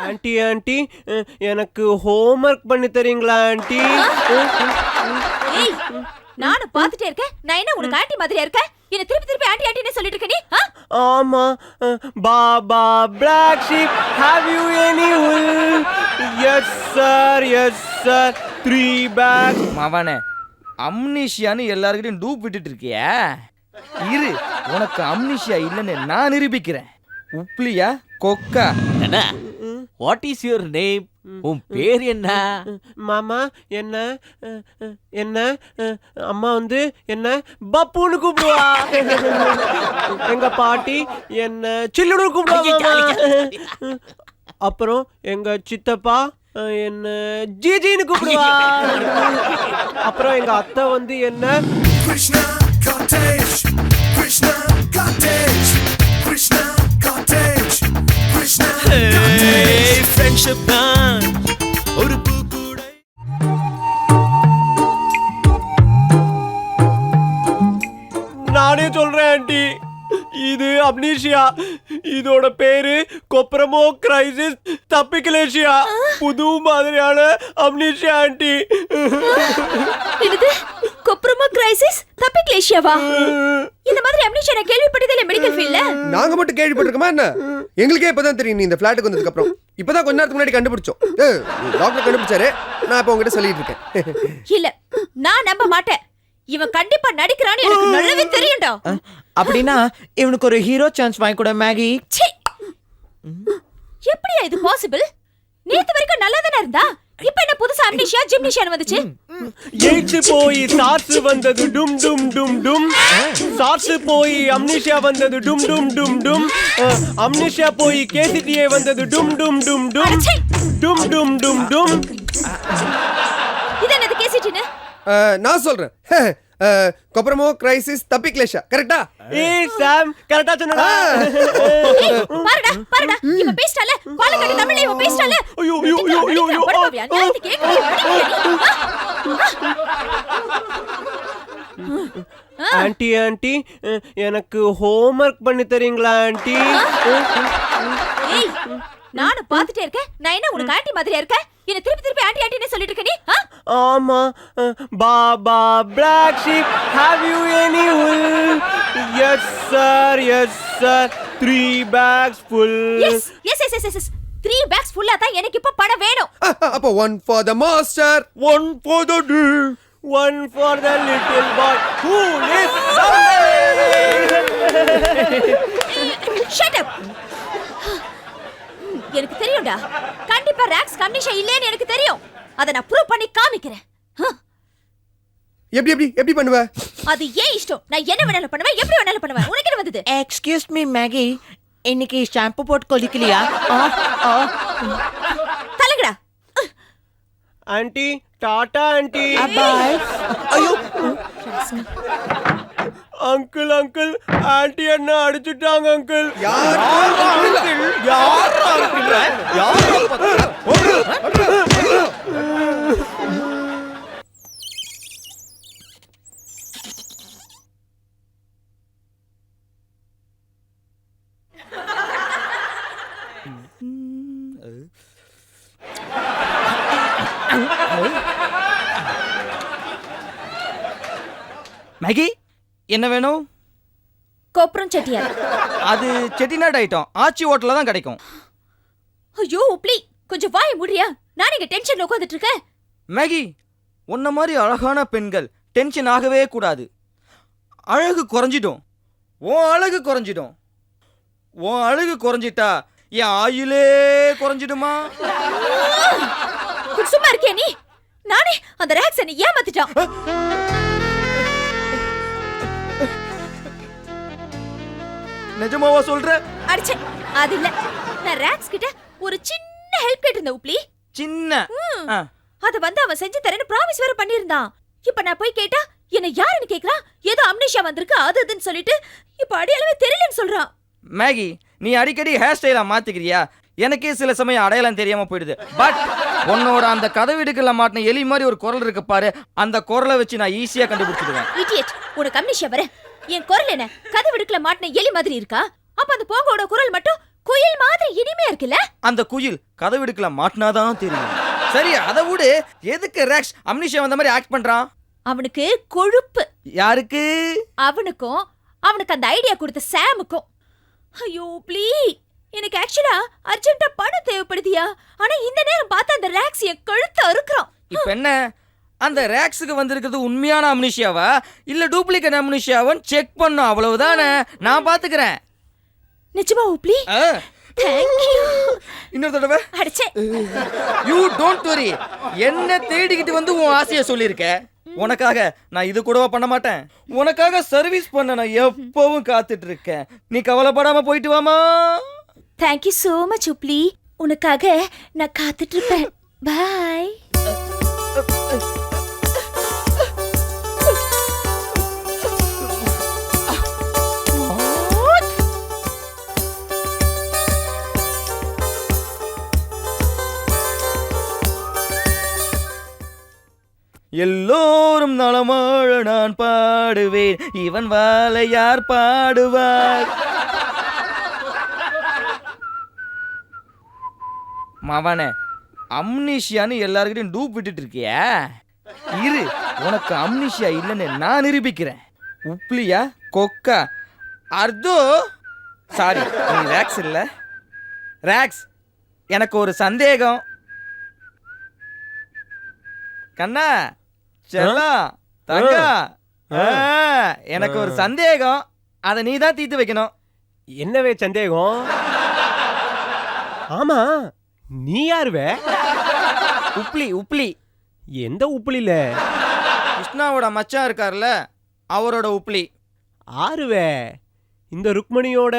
Aunty aunty எனக்கு homework பண்ணி தரீங்களா ஆண்டி? ஏய் நானும் பாத்துட்டே இருக்கேன். நான் என்ன உனக்கு ஆண்டி மாதிரியா இருக்கேன்? என்ன திருப்பி திருப்பி ஆண்டி ஆண்டின்னு சொல்லிட்டு இருக்க நீ? ஆமா. Baba black sheep have you any wool? Yes sir yes sir 3 bags. மவனே அம்னீஷியான்னு எல்லாருக்கிட்டையும் டூப் விட்டுட்டு இருக்கியா? இரு உனக்கு அம்னீஷியா இல்லைன்னு நான் நிரூபிக்கிறேன். உப்ளியா கொக்கா? என்ன? What is your name? உன் பேர் என்ன? மாமா என்ன என்ன அம்மா வந்து என்ன பப்புன்னு கூப்பிடுவா. எங்க பாட்டி என்ன சில்லுன்னு கூப்பிடுவா. அப்புறம் எங்க சித்தப்பா என்ன ஜிஜின்னு கூப்பிடுவா. அப்புறம் எங்க அத்தை வந்து என்ன Krishna Cottage, Krishna Cottage, Krishna Cottage, Krishna Cottage. Friendship தான் ஒரு பூக்கூடை. நானே சொல்றேன் ஆண்டி, இது அம்னீஷியா. இதோட பேரு கொப்ரமோ கிரைசிஸ் தப்பிக்கலேஷியா. புது மாதிரியான அம்னீஷியா ஆண்டி. என்னது? கொப்ரமோ கிரைசிஸ் தப்பிக்கலேஷியாவா? இந்த மாதிரி அம்னீஷியா நான் கேள்விப்பட்டதே இல்ல மெடிக்கல் ஃபீல்ட்ல. நாங்க மட்டும் கேள்விப்பட்டிருக்கோமா என்ன? எங்களுக்கே இப்பதான் தெரியும் நீ இந்த ஃபிளாட்டுக்கு வந்ததுக்கு அப்புறம். இப்பதான் கொஞ்ச நேரத்துக்கு முன்னாடி கண்டுபிடிச்சோம். டாக்டர் கண்டுபிடிச்சாரு. நான் இப்ப உங்ககிட்ட சொல்லிட்டு இருக்கேன். இல்ல நான் நம்ப மாட்டேன். இவன் கண்டிப்பா நடிக்கிறான்னு எனக்கு நல்லாவே தெரியும்டா. அப்படின்னா இவனுக்கு ஒரு ஹீரோ சான்ஸ் வாங்கி கொடு மேகி. ச்சீ! எப்படியா இது பாசிபிள்? நேத்து வரைக்கும் நல்லா தானே இருந்தா, இப்ப என்ன புதுசா அம்னீஷியா ஜிம்னிஷியான்னு வந்துச்சு? எயிட்ஸ் போய் சார்ஸ் வந்தது டும் டும் டும் டும். சார்ஸ் போய் அம்னீஷியா வந்தது டும் டும் டும் டும். அம்னீஷியா போய் கேசிடிஏ வந்தது டும் டும் டும் டும். டும் டும் டும் டும். இது என்னது கேசிட்டின்னு? நான் சொல்றேன். கொப்ரமோ கிரைசிஸ் தப்பிக்கலேஷா கரெக்டா? ஏய் சாம் கரெக்ட்டா சொன்னடா. பாருடா பாருடா இவன் பேஸ்டால பாலக்காடு தமிழ்ல இவன் பேஸ்டால. ஐயோ ஐயோ ஐயோ ஐயோ. படுவாவியா நான் கேக்குறேன். ஆண்டி ஆண்டி எனக்கு ஹோம்வொர்க் பண்ணி தரீங்களா ஆண்டி? ஏய் நானும் பாத்துட்டே இருக்கேன். நான் என்ன உனக்கு ஆண்டி மாதிரியா இருக்கேன்? என்ன திருப்பி திருப்பி ஆண்டி ஆண்டின்னு சொல்லிட்டு இருக்க நீ? ஆமா. Baba black sheep have you any wool? Yes sir yes sir 3 bags full. S S S S 3 bags ஃபுல்லா தான் எனக்கு இப்ப பணம் வேணும். அப்போ one for the master, One for the day, one for the little boy who lives someday. Shut up. எனக்கு தெரியும்டா. கண்டிப்பா ராக்ஸ் கம்னிஷா இல்லன்னு எனக்கு தெரியும். அத நான் ப்ரூவ் பண்ணி காமிக்கிறேன். எப்படி எப்படி எப்படி பண்ணுவ? அது ஏன் இஷ்டம். நான் என்ன வேணாலும் பண்ணுவேன், எப்படி வேணாலும் பண்ணுவேன். உனக்கு என்ன வந்தது? எக்ஸ்கியூஸ் மீ மேகி, இன்னைக்கு ஷாம்பு போட்டு கொலிக்கலையா? தலங்கடா. ஆண்டி டாடா ஆண்டி. பாய். ஐயோ அங்கிள் அங்கிள் ஆண்டி என்ன அடிச்சுட்டாங்க அங்கிள். யார் யார் மேகி என்ன வேணும்? கோப்ரம் செட்டியார். அது செட்டிநாடு ஐட்டம். ஆச்சி ஹோட்டல்ல தான் கிடைக்கும். ஐயோ உப்ளி கொஞ்சம் வாயை மூடியா. நான் இங்க டென்ஷன்ல உட்கார்ந்துட்டு இருக்கேன். மேகி உன்ன மாதிரி அழகான பெண்கள் டென்ஷன் ஆகவே கூடாது. அழகு குறைஞ்சிடும். உன் அழகு குறைஞ்சிடும். உன் அழகு குறைஞ்சிட்டா என் ஆயுளே குறைஞ்சிடுமா? சும்மா இருக்கியா நீ? நானே அந்த ராக்ஸ் என்ன ஏமாத்திட்டான். நிஜமாவா சொல்ற? அடிச்சே அது இல்ல. நான் ராக்ஸ் கிட்ட ஒரு சின்ன ஹெல்ப் கேட்டிருந்தேன் உப்ளி. சின்ன அத வந்து அவன் செஞ்சு தரேன்னு ப்ராமிஸ் வேற பண்ணிருந்தான். இப்ப நான் போய் கேட்டா என்ன யாருன்னு கேக்குறான். ஏதோ அம்னீஷியா வந்திருக்கு அது அதுன்னு சொல்லிட்டு இப்ப அடையாளமே தெரியலன்னு சொல்றான். மேகி நீ அடிக்கடி ஹேர் ஸ்டைலா மாத்திக்கிறியா? எனக்கே சில சமயம் அடையாளம் தெரியாம போயிடுது. பட் உன்னோட அந்த கதவிடுக்குள்ள மாட்டின எலி மாதிரி ஒரு குரல் இருக்கு பாரு, அந்த குரலை வச்சு நான் ஈஸியா கண்டுபிடிச்சிடுவேன். இடியட், உனக்கு அம்னீஷியா வர. என் குரல் என்ன கதவிடுக்குள்ள மாட்டின எலி மாதிரி இருக்கா? அப்ப அந்த போங்கோட குரல் மட்டும் குயில் மாதிரி இனிமையா இருக்குல்ல? அந்த குயில் கதவிடுக்கல மாட்டினாதான் தெரியும். சரி அதை விடு, எதுக்கு ரேக்ஸ் அம்னிஷியா வந்த மாதிரி ஆக்ட் பண்றான்? அவனுக்கு கொழுப்பு. யாருக்கு? அவனுக்கும் அவனுக்கு அந்த ஐடியா கொடுத்த சாமுக்கும். ஐயோ ப்ளீஸ், எனக்கு ஆக்சுவலா அர்ஜென்ட்டா பணம் தேவைப்படுதியா? ஆனா இந்த நேரம் பார்த்து அந்த ரேக்ஸ் என் கழுத்தை அறுக்குறான். இப்ப என்ன, அந்த ரேக்ஸுக்கு வந்திருக்கிறது உண்மையான அம்னிஷியாவா இல்ல டூப்ளிகேட் அம்னிஷியாவான்னு செக் பண்ணும், அவ்வளவுதானே. நான் பாத்துக்கிறேன். நிஜமா உப்ளி? தேங்க்யூ. இன்னொரு தடவை அடிச்சே. You don't worry. என்ன தேடிக்கிட்டு வந்து உன் ஆசையை சொல்லியிருக்க. உனக்காக நான் இது கூடவா பண்ண மாட்டேன். உனக்காக சர்வீஸ் பண்ண நான் எப்பவும் காத்துட்டு இருக்கேன். நீ கவலைப்படாம போயிட்டு வாமா. Thank you so much Hubli. உனக்காக நான் காத்துட்டு இருப்பேன். பை. எல்லோரும் நலமாழ நான் பாடுவேன், இவன் வாழை யார் பாடுவார்? மவனே, அம்னிஷியான்னு எல்லாருக்கிட்டையும் டூப் விட்டுட்டு இருக்கியா? இரு, உனக்கு அம்னிஷியா இல்லைன்னு நான் நிரூபிக்கிறேன். உப்ளியா கொக்கா அர்தோ சாரி, நீ ரேக்ஸ் இல்ல. ரேக்ஸ், எனக்கு ஒரு சந்தேகம். கண்ணா செல்லம் தங்கா, எனக்கு ஒரு சந்தேகம், அதை நீ தான் தீர்த்து வைக்கணும். என்னவே சந்தேகம்? ஆமா, நீ யாருவே? உப்ளி. உப்ளி எந்த உப்புலில? கிருஷ்ணாவோட மச்சான் இருக்கார்ல, அவரோட உப்ளி. ஆறுவே? இந்த ருக்மணியோட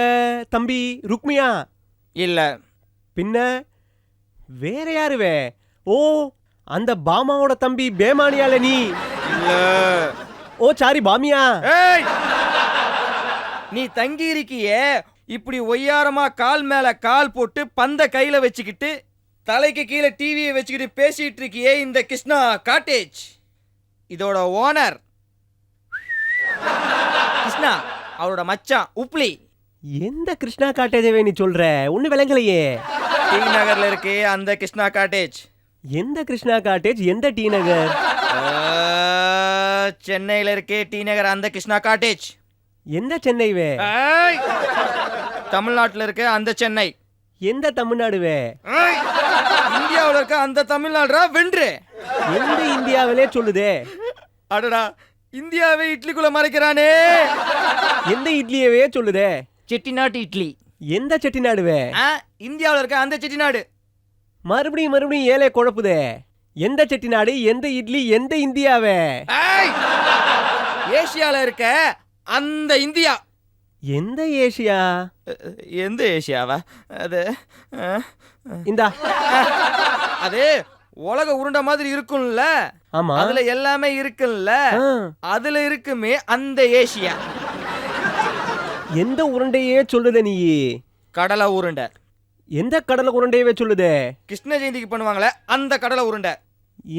தம்பி ருக்மியா? இல்ல. பின்ன வேற யாருவே? ஓ, அந்த பாமாவோட தம்பி பேமானியால நீ? இல்ல. ஓ சாரி, பாமியா. ஏய், நீ தங்கி இருக்கியே இப்படி ஒய்யாரமா கால் மேல கால் போட்டு பந்த கையில வச்சுக்கிட்டு தலைக்கு கீழே டிவியை வச்சுக்கிட்டு பேசிட்டு இருக்கியே, இந்த கிருஷ்ணா காட்டேஜ் இதோட ஓனர் கிருஷ்ணா, அவரோட மச்சான் உப்ளி. எந்த கிருஷ்ணா காட்டேஜவே நீ சொல்ற? ஒண்ணு விளங்கலையே. டி நகர்ல இருக்கே அந்த கிருஷ்ணா காட்டேஜ். எந்த கிருஷ்ணா காட்டேஜ்? எந்த டி நகர்? சென்னையில இருக்கே டி நகர் அந்த கிருஷ்ணா காட்டேஜ். எந்த சென்னைவே? தமிழ்நாட்டுல இருக்க அந்த சென்னை. எந்த தமிழ்நாடுவே? இந்தியாவுல இருக்க அந்த தமிழ்நாடுரா வென்று. எந்த இந்தியாவிலே சொல்லுதே? அடடா, இந்தியாவை இட்லிக்குள்ள மறைக்கிறானே. எந்த இட்லியவே சொல்லுதே? செட்டிநாட்டு இட்லி. எந்த செட்டிநாடுவே? இந்தியாவுல இருக்க அந்த செட்டிநாடு. மறுபடியும் ஏலே குழப்புதே. எந்த செட்டிநாடு, எந்த இட்லி, எந்த இந்தியாவே? ஏசியால இருக்க அந்த இந்தியா. எந்த ஏசியா? எந்த ஏசியாவா? அது இந்தா, அது உலக உருண்டை மாதிரி இருக்கும்ல, ஆமா, அதுல எல்லாமே இருக்குல்ல, அதுல இருக்குமே அந்த ஏசியா. எந்த உருண்டையே சொல்லுதே நீ? கடலை உருண்டை. எந்த கடலை உருண்டையவே சொல்லுதே? கிருஷ்ண ஜெயந்திக்கு பண்ணுவாங்களே அந்த கடலை உருண்டை.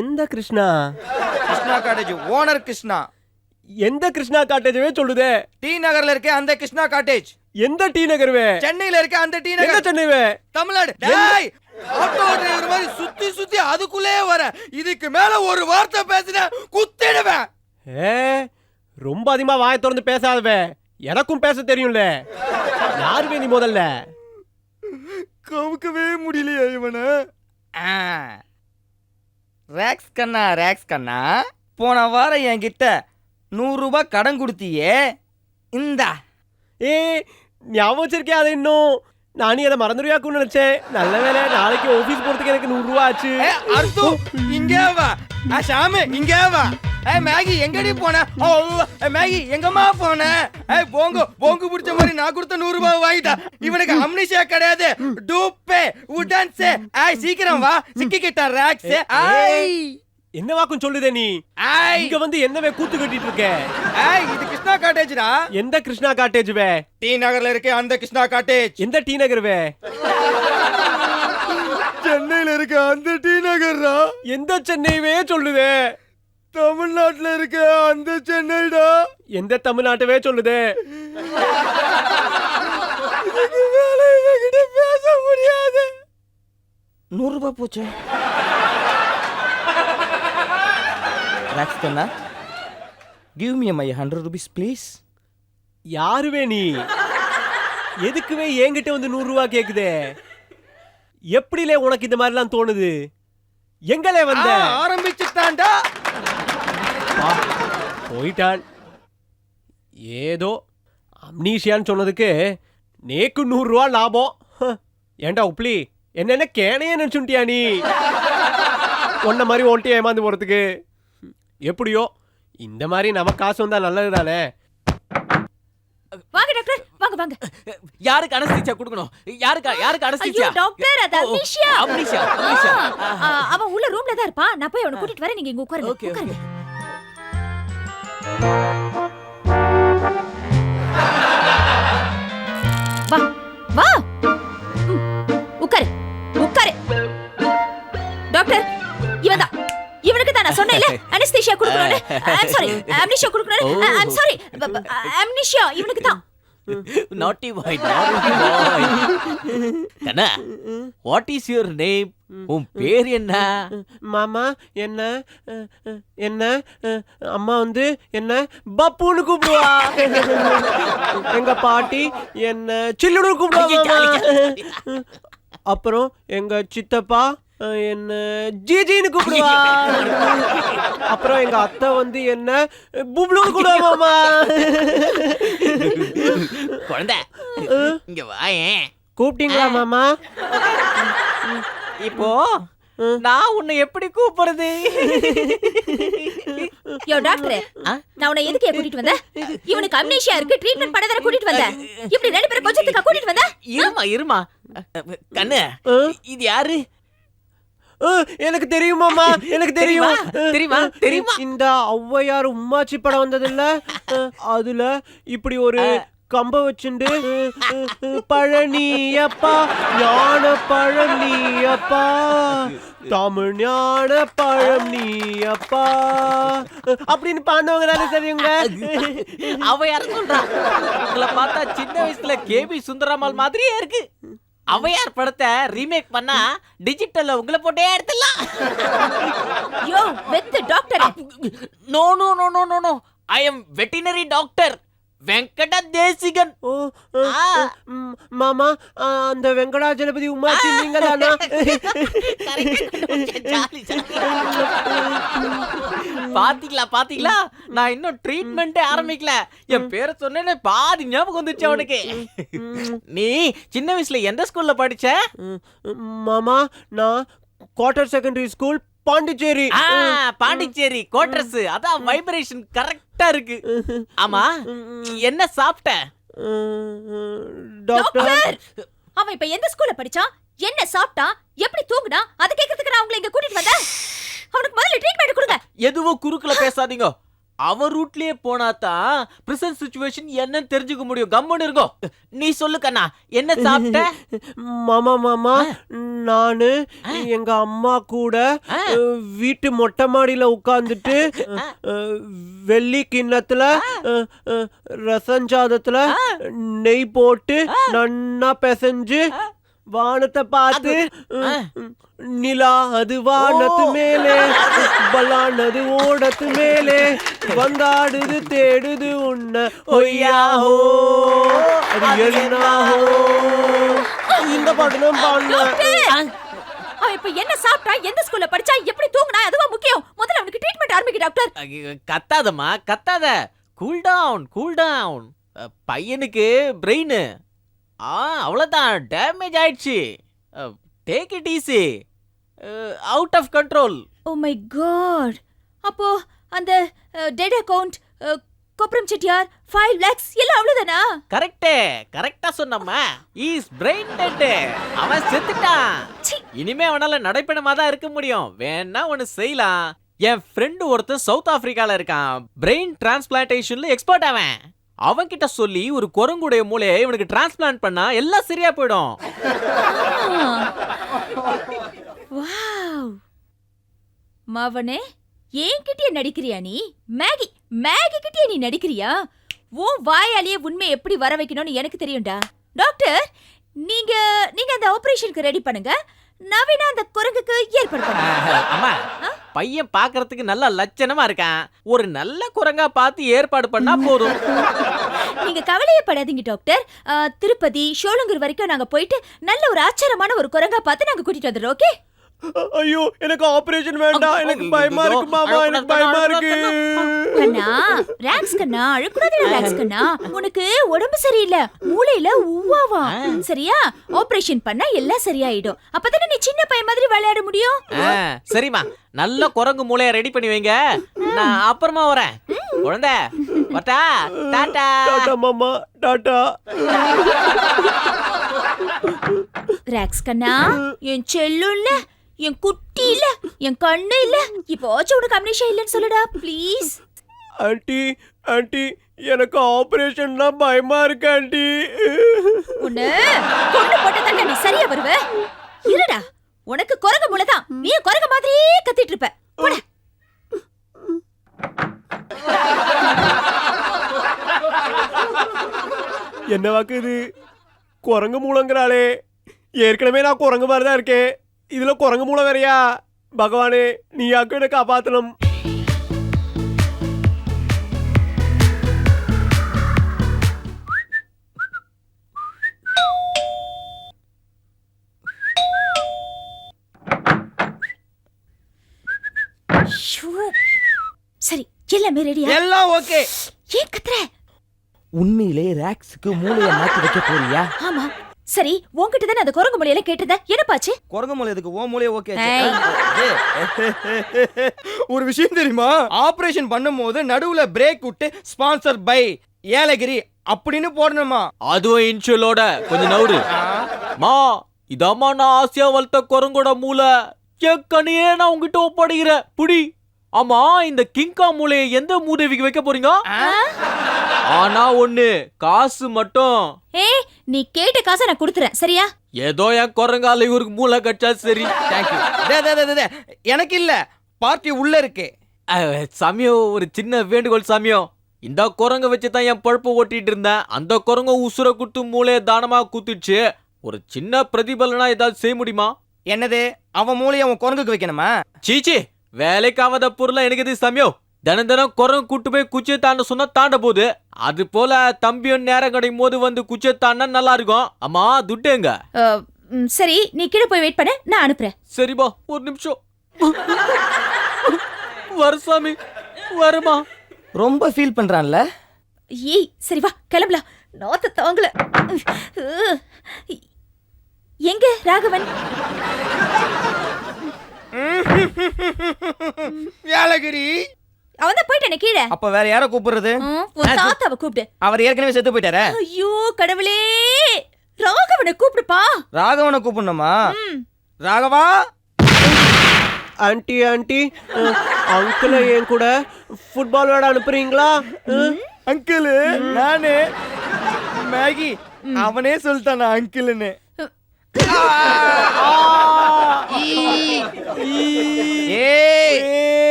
எந்த கிருஷ்ணா? Krishna cottage owner Krishna. எந்த கிருஷ்ணா காட்டேஜவே சொல்லுதே? டி நகர்ல இருக்க அந்த கிருஷ்ணா காட்டேஜ். எந்த டி நகர்வே? சென்னையில இருக்க அந்த டி எந்த நகர். சென்னைவே? தமிழ்நாடு. டேய், ஆட்டோ டிரைவர் மாதிரி சுத்தி சுத்தி அதுக்குள்ளே வர. இதுக்கு மேல ஒரு வார்த்தை பேசின குத்திடுவேன். ஏ, ரொம்ப அதிகமா வாயை திறந்து பேசாதவே. எனக்கும் பேச தெரியும்ல. யாருவே நீ முதல்ல? கவுக்கவே முடியலையா இவன? ரேக்ஸ் கண்ணா, ரேக்ஸ் கண்ணா, போன வாரம் என்கிட்ட 100 ரூபாய் கடன் கொடுத்தியே, இந்தா. ஏ, ஞாபகம் வச்சிருக்கே அதை இன்னும்? நானே அதை மறந்துடுவியாக்குன்னு நினைச்சேன். நல்ல வேலை, நாளைக்கு ஆபீஸ் போறதுக்கு எனக்கு 100 ரூபா ஆச்சு. அர்த்து இங்கே வா. ஷாமு இங்கே வா. மேகி எங்கடி போன? மேகி எங்கம்மா போன? போங்கு போங்கு பிடிச்ச மாதிரி நான் கொடுத்த 100 ரூபாய் வாங்கிட்டா. இவனுக்கு அம்னிஷியா கிடையாது, டூப்பே உடன்ஸே. சீக்கிரம் வா, சிக்கிக்கிட்டான் ரேக்ஸ். என்ன வாக்கும் சொல்லுதே நீ? இங்க வந்து என்னவே கூத்து கட்டிட்டு இருக்க? இது கிருஷ்ணா காட்டேஜ்டா. எந்த கிருஷ்ணா காட்டேஜ் வே? டி நகர்ல இருக்க அந்த கிருஷ்ணா காட்டேஜ். எந்த டி நகர் வே? சென்னையில இருக்க அந்த டி நகர்ரா. எந்த சென்னைவே சொல்லுதே? தமிழ்நாட்டுல இருக்க அந்த சென்னைடா. எந்த தமிழ்நாட்டவே சொல்லுதே? இதுக்கு மேல இவகிட்ட முடியாது. 100 ரூபாய் போச்சு. ராக்ஸ் கண்ணா, give me my 100 rupees please. யாருவே நீ? எதுக்குவே என்கிட்ட வந்து 100 ரூபா கேக்குதே? எப்படிலே உனக்கு இந்த மாதிரிலாம் தோணுது? எங்களே வந்த? ஆரம்பிச்சுட்டான்டா. போயிட்டான். ஏதோ அம்னீஷியான்னு சொன்னதுக்கு நேக்கு 100 ரூபா லாபம். ஏண்டா உப்ளி, என்னென்ன கேனையே நினைச்சுட்டியா நீ? ஒன்ன மாதிரி ஒன்ட்டி ஏமாந்து போறதுக்கு. எப்படியோ இந்த மாதிரி நமக்கு காசு வந்தா நல்லது தானே. வாங்க டாக்டர், வாங்க வாங்க. யாருக்கு அனஸ்தீசியா கொடுக்கணும்? யாருக்கு ஐயோ அனஸ்தீசியா? டாக்டர், அது அம்னிஷியா. அம்னிஷியா. அவன் உள்ள ரூம்ல தான் இருப்பான். நான் போய் அவனை கூட்டிட்டு வரேன். நீங்க இங்க உட்காருங்க. Okay, உட்காருங்க. வா வா. உட்காரு உட்காரு. டாக்டர், இவன் தான். இவனுக்கு தான் நான் சொன்னேன்ல அனஸ்தீசியா கொடுக்கணும்னு. ஐம் சாரி, அம்னிஷியா கொடுக்கணும்னு. ஐம் சாரி, அம்னிஷியா இவனுக்கு தான். Naughty boy, naughty boy. Kanna, what is your name? உன் பேர் என்ன? மாமா என்ன என்ன அம்மா வந்து என்ன பப்புன்னு கூப்பிடுவா. எங்க பாட்டி என்ன சில்லுன்னு கூப்பிடுவா. அப்புறம் எங்க சித்தப்பா என்ன ஜிஜின்னு கூப்பிடுவா. அப்புறம் எங்க அத்தை வந்து என்ன புப்ளுன்னு கூப்பிடுவா. மாமா குழந்தை இங்க வாயேன். கூப்பிட்டீங்களா மாமா? இப்போ நான் உன்னை எப்படி கூப்பிடுறது? யோ டாக்டர், நான் உன்னை எதுக்கு கூட்டிட்டு வந்தேன்? இவனுக்கு அம்னீஷியா இருக்கு, ட்ரீட்மெண்ட் பண்ண தான கூட்டிட்டு வந்தேன். இப்படி ரெண்டு பேரும் கொஞ்சத்துக்கு கூட்டிட்டு வந்தேன். இருமா கண்ணு, இது யாரு? எனக்கு தெரியும் மாமா, எனக்கு தெரியும். தெரியுமா? இந்த ஔவையார் உம்மாச்சி படம் வந்தது இல்ல, அதுல இப்படி ஒரு கம்ப வச்சுண்டு பழனியப்பா ஞான பழனியப்பா தமிழ் ஞான பழனியப்பா அப்படின்னு பாண்டவங்க தானே தெரியுங்க. அவ யார சொல்றா? உங்களை பார்த்தா சின்ன வயசுல கேபி சுந்தரம்மாள் மாதிரியே இருக்கு. அவையார் படத்தை ரீமேக் பண்ணா டிஜிட்டல்ல உங்களை போட்டே எடுத்துடலாம். யோ வெத்து doctor. No no no no no no, I am veterinary doctor Venkata Desikan. மாமா, அந்த வெங்கடாஜலபதி உமாச்சி நீங்க தானா? பாத்தீங்களா, நான் இன்னும் ட்ரீட்மெண்டே ஆரம்பிக்கல. என் பேரை சொன்னேன்னு பாதி ஞாபகம் வந்துச்சு அவனுக்கு. நீ சின்ன வயசுல எந்த ஸ்கூல்ல படிச்ச? மாமா, நான் quarter secondary school Pondicherry. Pondicherry quarters. அதான் வைப்ரேஷன் கரெக்டா இருக்கு. ஆமா, என்ன சாப்பிட்ட? டாக்டர், அவன் இப்ப எந்த ஸ்கூல்ல படிச்சான், என்ன சாப்பிட்டா, எப்படி தூங்குனா, அத கேக்குறதுக்கு நான் உங்களை இங்க கூட்டிட்டு வந்தேன். அவனுக்கு முதல்ல ட்ரீட்மென்ட் கொடுங்க. எதுவும் குறுக்குல பேசாதீங்க. அவன் ரூட்லயே போனாதான் பிரசன்ட் சிச்சுவேஷன் என்னன்னு தெரிஞ்சுக்க முடியும். கம்முன்னு இருக்கோ. நீ சொல்லு கண்ணா, என்ன சாப்பிட்ட? மாமா, நானு எங்க அம்மா கூட வீட்டு மொட்டை மாடியில உட்கார்ந்துட்டு வெள்ளி கிண்ணத்துல ரசஞ்சாதத்துல நெய் போட்டு நன்னா பிசைஞ்சு வானத்தை பார்த்து நிலா அது வானத்து மேலே பலானது ஓடத்து மேலே வந்தாடுது தேடுது உன்ன ஒய்யாஹோ அது என்னாஹோ இந்த பாட்டு தான் பாடுனேன். அவன் இப்ப என்ன சாப்பிட்டா, எந்த ஸ்கூல்ல படிச்சா, எப்படி தூங்குனா, அதுவா முக்கியம். முதல்ல அவனுக்கு ட்ரீட்மென்ட் ஆரம்பிங்க டாக்டர். கத்தாதம்மா கத்தாத. Cool down. பையனுக்கு பிரெயின் அவ்வளவுதான் டேமேஜ் ஆயிடுச்சு. Take it easy. Out of control. Oh my god. அப்போ அந்த டெட் அக்கவுண்ட், கொப்ரம் செட்டியார், 5 lakhs எல்லாம் அவ்வளவுதானா? கரெக்டா சொன்னம்மா. Is brain dead. அவன் செத்துட்டான். இனிமே அவனால நடைபெணமா தான் இருக்க முடியும். வேணா ஒன்னு செய்யலாம். என் ஃப்ரெண்டு ஒருத்தன் சவுத் ஆப்பிரிக்கால இருக்கான். பிரெயின் டிரான்ஸ்பிளான்டேஷன்ல எக்ஸ்பர்ட். அவன் கிட்ட சொல்லி ஒரு குரங்குடைய மூளையை இவனுக்கு டிரான்ஸ்பிளான்ட் பண்ணா எல்லாம் சரியா போயிடும். வாவ். மாவனே, ஏன்கிட்டயே நடிக்கிறியா நீ? மேகி கிட்டயே நீ நடிக்கிறியா? உன் வாயாலேயே உண்மை எப்படி வர வைக்கணும்னு எனக்கு தெரியும்டா. டாக்டர், நீங்க நீங்க அந்த ஆபரேஷனுக்கு ரெடி பண்ணுங்க. நவீனா அந்த குரங்குக்கு ஏற்பாடு பண்ணுங்க. அம்மா பையன் பாக்குறதுக்கு நல்ல லட்சணமா இருக்கான். ஒரு நல்ல குரங்கா பார்த்து ஏற்பாடு பண்ணா போதும். நீங்க கவலையே படாதீங்க டாக்டர். திருப்பதி ஷோலங்கூர் வரைக்கும் நாங்க போயிட்டு நல்ல ஒரு ஆச்சரியமான ஒரு குரங்கா பார்த்து நாங்க கூட்டிட்டு வந்துடுறோம். ஓகே? ஐயோ எனக்கு ஆபரேஷன் வேண்டாம், எனக்கு பயமா இருக்கு மாமா, எனக்கு பயமா இருக்கு. கண்ணா ராக்ஸ் கண்ணா, அழக்கூடாது ராக்ஸ் கண்ணா. உனக்கு உடம்பு சரியில்லை, மூளையில உவ்வாவா. சரியா? ஆபரேஷன் பண்ணா எல்லாம் சரியாயிடும். அப்பதானே நீ சின்ன பையன் மாதிரி விளையாட முடியும். சரிம்மா, நல்ல குரங்கு மூளைய ரெடி பண்ணி வைங்க. நான் அப்புறமா வரேன். குழந்தை வட்டா. டாடா டாடா மாமா, டாடா. ராக்ஸ் கண்ணா, என் செல்லும் இல்ல, என் குட்டி இல்ல, என் கண்ணு இல்ல, இப்போச்சும் உனக்கு அம்னீஷியா இல்லைன்னு சொல்லுடா ப்ளீஸ். ஆண்டி ஆண்டி எனக்கு ஆபரேஷன்னா பயமா இருக்கு ஆண்டி. உன்னை கொண்டு போட்டதானே நீ சரியா வருவ. இருடா, உனக்கு குரங்கு மூளைதான், நீ குரங்கு மாதிரியே கத்திட்டு இருப்ப. போடா. என்ன வாக்கு இது? குரங்கு மூலங்கிறாளே. ஏற்கனவே நான் குரங்கு மாதிரி தான் இருக்கேன், இதுல குரங்கு மூலம் வேறையா? பகவானே நீ யாக்கு என்ன காப்பாத்தணும். சரி, எல்லாமே ரெடியா? எல்லாம் ஓகே. ஏன் கத்துற? உண்மையிலே ராக்ஸுக்கு மூளைய மாத்தி வைக்க போறியா? ஆமா. சரி, உன்கிட்ட தானே அந்த குரங்கு மூளையில கேட்டத. என்னப்பாச்சு? குரங்கு மூளை எதுக்கு? ஓ மூளைய ஓகே. ஏய். ஒரு விஷயம் தெரியுமா? ஆபரேஷன் பண்ணும்போது நடுவுல பிரேக் விட்டு ஸ்பான்சர் பை ஏலகிரி அப்படின்னு போடணுமா? அதுவும் இன்ஷுலோட கொஞ்சம் நவுரு. மா இதாம்மா நான் ஆசையா வளர்த்த குரங்கோட மூளை. என் கனியே நான் உங்ககிட்ட ஒப்படைக்கிறேன். புடி. ஆமா, இந்த கிங்கா மூளையை எந்த மூதேவிக்கு வைக்க போறீங்க? ஆனா ஒண்ணு, காசு மட்டும். ஏய், நீ கேட்ட காசை நான் கொடுத்துறேன். சரியா? ஏதோ என் குரங்கால இவருக்கு மூளை கட்டா சரி. தேங்க்யூ. எனக்கு இல்ல, பார்ட்டி உள்ள இருக்கு. சாமியோ, ஒரு சின்ன வேண்டுகோள் சாமியோ. இந்த குரங்க வச்சு தான் என் பழப்ப ஓட்டிட்டு இருந்தேன். அந்த குரங்க உசுர குத்து மூளையை தானமா குத்துச்சு. ஒரு சின்ன பிரதிபலனா ஏதாவது செய்ய முடியுமா? என்னது? அவன் மூளைய அவன் குரங்குக்கு வைக்கணுமா? சீச்சி, வேலைக்காவத பொருளா எனக்கு இது சாமியோ. தினம் குரங்கு கூட்டு போய் குச்சியை தாண்ட சொன்னா தாண்ட போகுது. அது போல தம்பியும் நேரம் கிடைக்கும் போது வந்து குச்சியை தாண்டா நல்லா இருக்கும். அம்மா துட்டு எங்க? சரி, நீ கீழே போய் வெயிட் பண்ணு, நான் அனுப்புறேன். சரிப்பா, ஒரு நிமிஷம். வர சாமி, வருமா? ரொம்ப ஃபீல் பண்றான்ல. ஏய், சரி வா கிளம்பலாம். நாத்த தாங்கல. எங்க ராகவன்? ஏலகிரி அவன் தான் போயிட்டானே கீழே. அப்ப வேற யார கூப்பிடுறது? உன் தாத்தாவை கூப்பிடு. அவர் ஏற்கனவே செத்து போயிட்டாரே. ஐயோ கடவுளே, ராகவனை கூப்பிடுப்பா. ராகவனை கூப்பிடணுமா? ராகவா. ஆண்டி ஆண்டி அங்கிள் என் கூட ஃபுட்பால் விளையாட அனுப்புறீங்களா? அங்கிள் நானே. மேகி அவனே சொல்லிட்டானா அங்கிள்னு.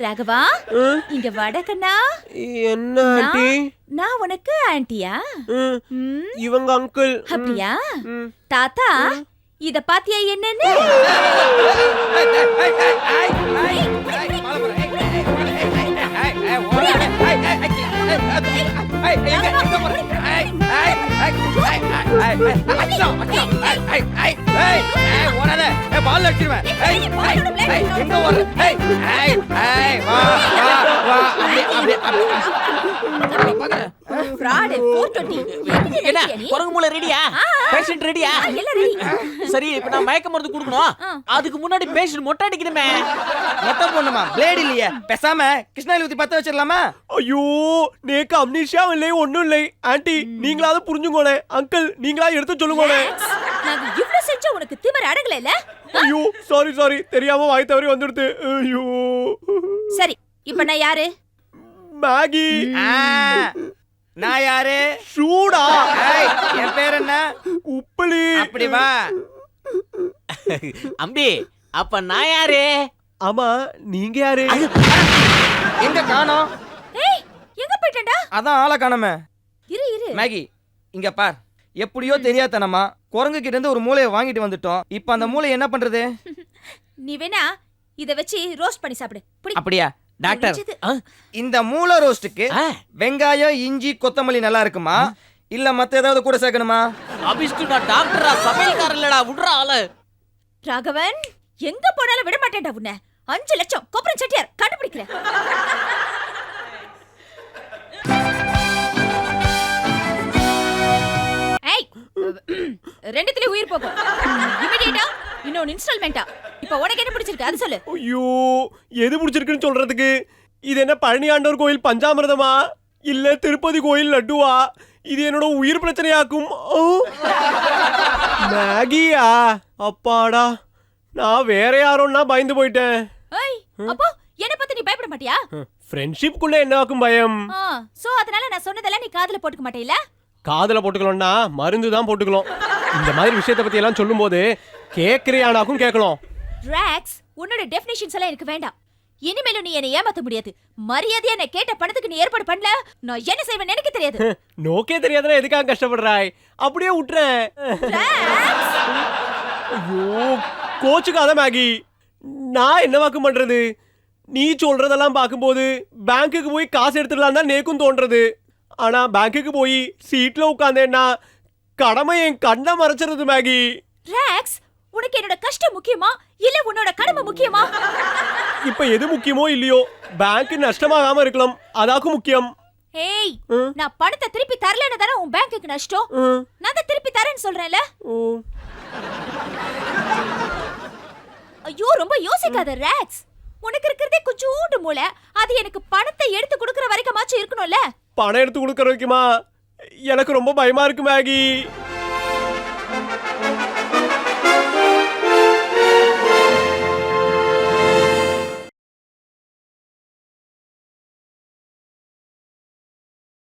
ராகவா, இங்க வாடா கண்ணா. என்ன ஆண்டி? நான் உனக்கு ஆண்டியா? இவங்க அங்கிள். அப்படியா? தாத்தா, இத பாத்தியா என்னன்னு? என்ன குரங்கு மூளை ரெடியா? பேஷண்ட் ரெடியா? சரி, இப்ப நான் மயக்க மருந்து கொடுக்கணும். அதுக்கு முன்னாடி பேஷண்ட் மொட்டை அடிக்கணுமே. மொட்டை போடணுமா? பிளேட் இல்லையே, பேசாம கிருஷ்ணாயில ஊத்தி பத்த வச்சிடலாமா? ஐயோ, நேக்கு அம்னீஷியா இல்லை, ஒண்ணும் இல்லை. ஆண்டி நீங்களாவது புரிஞ்சுங்கோனே. அங்கிள் நீங்களா எடுத்து சொல்லுங்கோனே. நான் இவ்ளோ செஞ்சா உனக்கு திமிர் அடங்கல இல்ல? ஐயோ சாரி, தெரியாம வாய் தவறி வந்துடுது. ஐயோ. சரி, இப்ப நான் யாரு? மேகி. நான் யாரு? சூடா. என் பேர் என்ன? உப்பலி. அப்படி வா. அம்பி, அப்ப நான் யாரு? ஆமா, நீங்க யாரு? எங்க காணோம்? ஏய், எங்க போய்ட்டடா? அதான் ஆளை காணோமே. இரு. மேகி இங்க பார், எப்படியோ தெரியாதனமா குரங்கு கிட்ட இருந்து ஒரு மூளையை வாங்கிட்டு வந்துட்டோம். இப்போ அந்த மூளை என்ன பண்றது? நீ வேணா இத வச்சு ரோஸ்ட் பண்ணி சாப்பிடு. புடி. அப்படியா டாக்டர்? புடிச்சது. இந்த மூளை ரோஸ்ட்டுக்கு வெங்காயம், இஞ்சி, கொத்தமல்லி நல்லா இருக்குமா இல்ல மத்த ஏதாவது கூட சேர்க்கணுமா? அபிஷ்டு நான் டாக்டரா சமையல்காரன் இல்லடா, விடுறா ஆளு. ராகவன், எங்க போனாலும் விட மாட்டேன்டா உன்னை. 5 லட்சம் கொப்பரம் செட்டியார் கண்டுபிடிக்கிறேன். ஏய், ரெண்டுத்துலயும் உயிர் போகும். இமிடியேட்டா இன்னொரு இன்ஸ்டால்மெண்டா. இப்போ உனக்கு என்ன பிடிச்சிருக்கு அது சொல்லு. ஐயோ, எது பிடிச்சிருக்குன்னு சொல்றதுக்கு? இது என்ன பழனி ஆண்டவர் கோயில் பஞ்சாமிர்தமா இல்ல திருப்பதி கோயில் லட்டுவா? இது என்னோட உயிர் பிரச்சனையாக்கும். ஓ, மேகியா? அப்பாடா, நான் வேற யாரோன்னா பயந்து போயிட்டேன். ஏய், அப்போ என்ன பத்தி நீ பயப்பட மாட்டியா? ஃப்ரெண்ட்ஷிப்குள்ள என்ன ஆக்கும் பயம்? சோ அதனால நான் சொன்னதெல்லாம் நீ காதுல போட்டுக்க மாட்டேல? காதுல போட்டுக்கலாம்னா மருந்து தான் போட்டுக்கலாம். இந்த மாதிரி விஷயத்தை பத்தி எல்லாம் சொல்லும்போது கேக்குறியானாக்கும் கேட்கலாம். ராக்ஸ், உன்னோட டெஃபினிஷன்ஸ் எல்லாம் எனக்கு வேண்டாம். இனிமேலும் நீ என்னை ஏமாத்த முடியாது. மரியாதையா நான் கேட்ட பணத்துக்கு நீ ஏற்பாடு பண்ணல, நான் என்ன செய்வேன்னு எனக்கு தெரியாது. நோக்கே தெரியாதுன்னா எதுக்காக கஷ்டப்படுறாய்? அப்படியே விட்டுறேன். ஐயோ, கோச்சுக்காத மேகி. நான் என்ன வாக்கு பண்றது? நீ சொல்றதெல்லாம் பார்க்கும்போது பேங்க்குக்கு போய் காசு எடுத்துடலாம் தான் நேக்கும் தோன்றது. ஆனா பேங்க்குக்கு போய் சீட்ல உட்காந்தேன்னா கடமை என் கண்ணை மறைச்சிருது மேகி. ராக்ஸ், உனக்கு என்னோட கஷ்டம் முக்கியமா இல்ல உன்னோட கடமை முக்கியமா? இப்ப எது முக்கியமோ இல்லையோ, பேங்க் நஷ்டமாகாம இருக்கலாம், அதாக்கும் முக்கியம். ஏய், நான் பணத்தை திருப்பி தரலன்னு தானே உன் பேங்க்குக்கு நஷ்டம். நான் தான் திருப்பி தரேன்னு சொல்றேன்ல. ஐயோ, ரொம்ப யோசிக்காத ராக்ஸ். உனக்கு இருக்கிறதே கொஞ்சோண்டு மூளை, அது எனக்கு பணத்தை எடுத்து கொடுக்கற வரைக்குமாச்சும் இருக்கணும்ல. பணம் எடுத்து கொடுக்கற வரைக்குமா? எனக்கு ரொம்ப பயமா இருக்கு மேகி.